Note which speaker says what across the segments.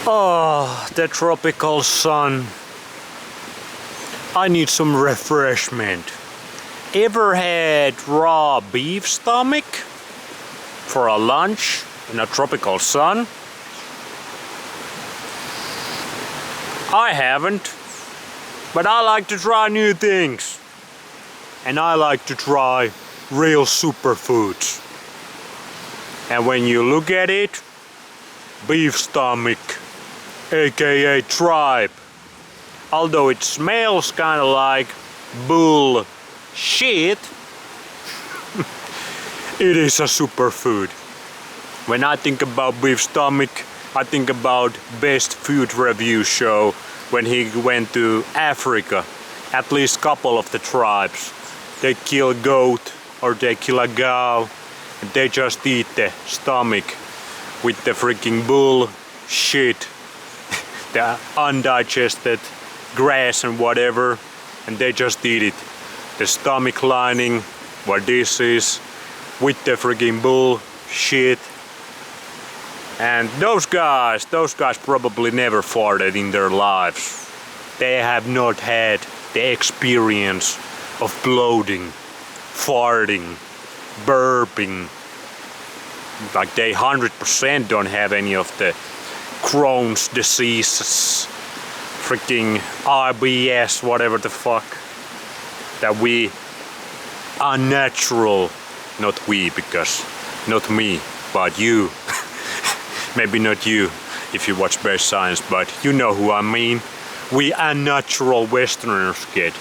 Speaker 1: Oh, the tropical sun. I need some refreshment. Ever had raw beef stomach for a lunch in a tropical sun? I haven't, but I like to try new things. And I like to try real superfoods. And when you look at it, beef stomach, aka tripe, although it smells kind of like bull shit, it is a superfood. When I think about beef stomach, I think about best food review show when he went to Africa. At least couple of the tribes. They kill a goat or they kill a cow and they just eat the stomach with the freaking bull shit, the undigested grass and whatever, and they just eat it. The stomach lining, what this is, with the freaking bull shit. And those guys probably never farted in their lives. They have not had the experience of bloating, farting, burping. Like they 100% don't have any of the Crohn's diseases, freaking IBS, whatever the fuck, that we unnatural, not we, because not me, but you. Maybe not you if you watch Best Science, but you know who I mean. We unnatural Westerners get.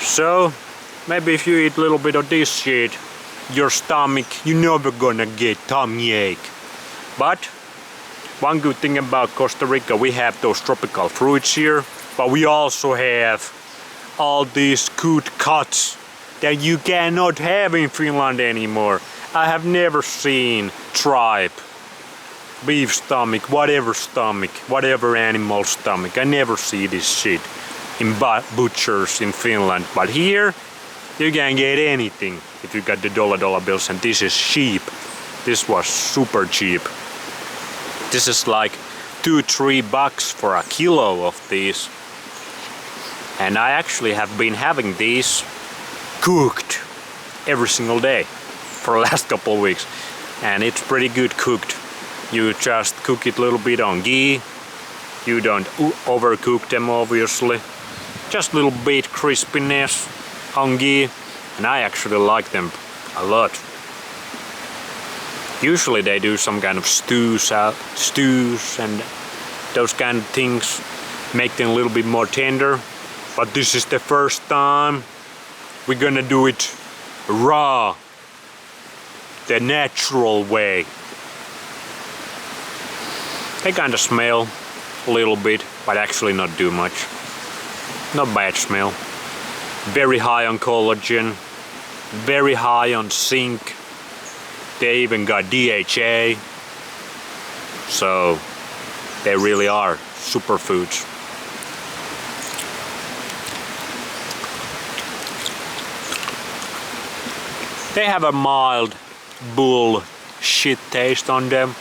Speaker 1: So maybe if you eat a little bit of this shit, your stomach, you're never gonna get tummy ache. But one good thing about Costa Rica, we have those tropical fruits here, but we also have all these good cuts that you cannot have in Finland anymore. I have never seen tripe, beef stomach, whatever animal stomach. I never see this shit in butchers in Finland. But here, you can get anything if you got the dollar bills, and this is cheap. This was super cheap. This is like $2-3 for a kilo of these. And I actually have been having these cooked every single day for the last couple of weeks. And it's pretty good cooked. You just cook it a little bit on ghee. You don't overcook them, obviously. Just a little bit crispiness on ghee. And I actually like them a lot. Usually they do some kind of stews and those kind of things, make them a little bit more tender. But this is the first time we're gonna do it raw, the natural way. They kind of smell a little bit, but actually not too much. Not bad smell. Very high on collagen, very high on zinc. They even got DHA. So they really are superfoods. They have a mild bull shit taste on them.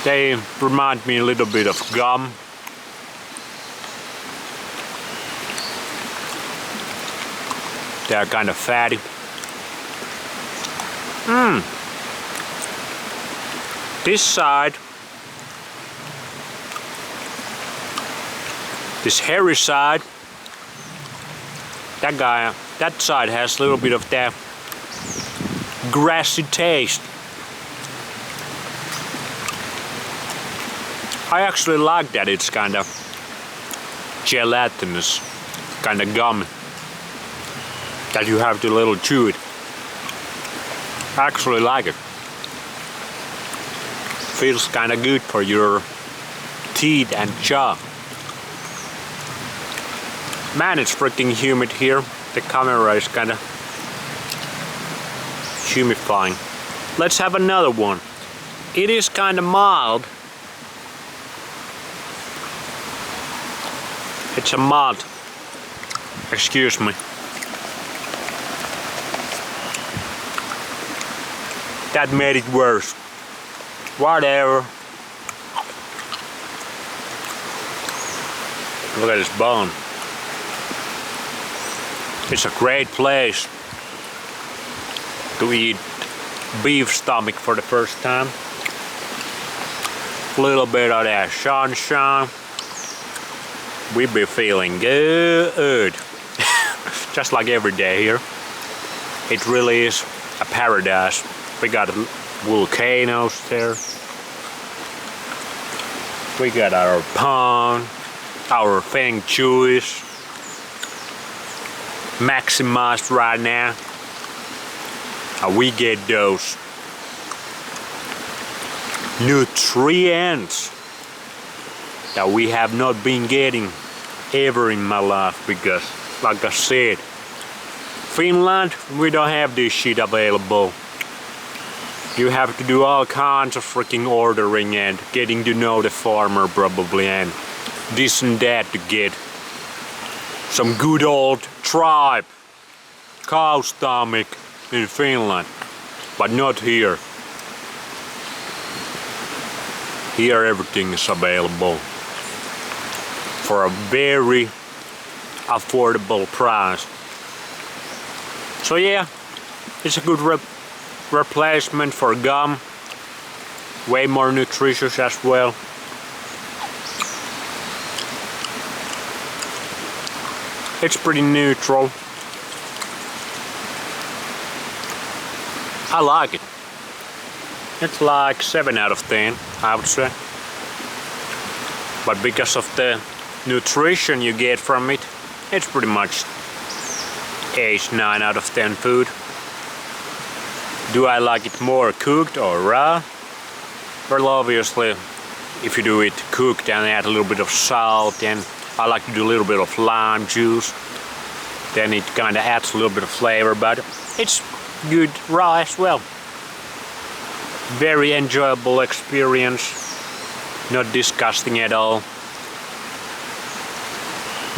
Speaker 1: They remind me a little bit of gum. They are kind of fatty. This side, this hairy side, that side has a little bit of that grassy taste. I actually like that it's kind of gelatinous, kind of gum, that you have to little chew it. I actually like it. Feels kind of good for your teeth and jaw. Man, it's freaking humid here. The camera is kind of humidifying. Let's have another one. It is kind of mild. It's a mild. Excuse me. That made it worse. Whatever. Look at this bone. It's a great place to eat beef stomach for the first time. A little bit of that sunshine. We be feeling good. Just like every day here. It really is a paradise. We got volcanoes there. We got our pond, our feng shuis maximized right now. And we get those nutrients that we have not been getting ever in my life, because like I said, Finland, we don't have this shit available. You have to do all kinds of freaking ordering and getting to know the farmer probably and this and that to get some good old tripe cow stomach in Finland, but not here. Here everything is available for a very affordable price. So yeah, it's a good replacement for gum. Way more nutritious as well. It's pretty neutral. I like it. It's like 7 out of 10, I would say. But because of the nutrition you get from it, it's pretty much 8, 9 out of 10 food. Do I like it more cooked or raw? Well, obviously, if you do it cooked and add a little bit of salt, and I like to do a little bit of lime juice, then it kind of adds a little bit of flavor, but it's good raw as well. Very enjoyable experience, not disgusting at all.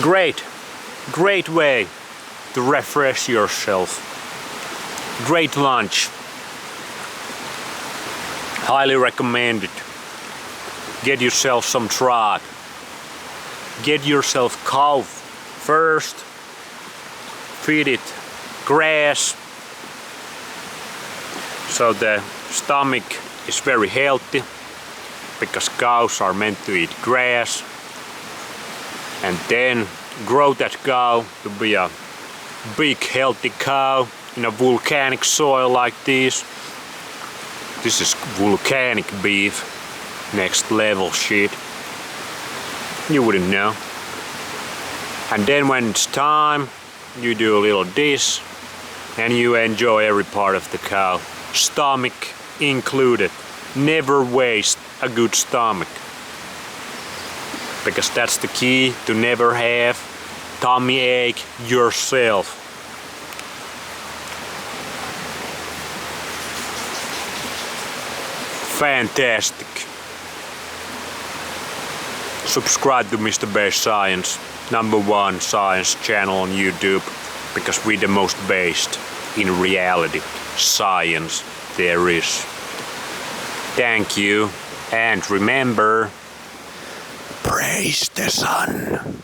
Speaker 1: Great way to refresh yourself. Great lunch. Highly recommended. Get yourself some tripe. Get yourself cow first. Feed it grass, so the stomach is very healthy, because cows are meant to eat grass, and then grow that cow to be a big healthy cow in a volcanic soil like this. This is volcanic beef, next level shit. You wouldn't know. And then when it's time, you do a little dish and you enjoy every part of the cow, stomach included. Never waste a good stomach, because that's the key to never have tummy ache yourself. Fantastic. Subscribe to Mr. Base Science, #1 science channel on YouTube, because we're the most based in reality science there is. Thank you, and remember, praise the sun.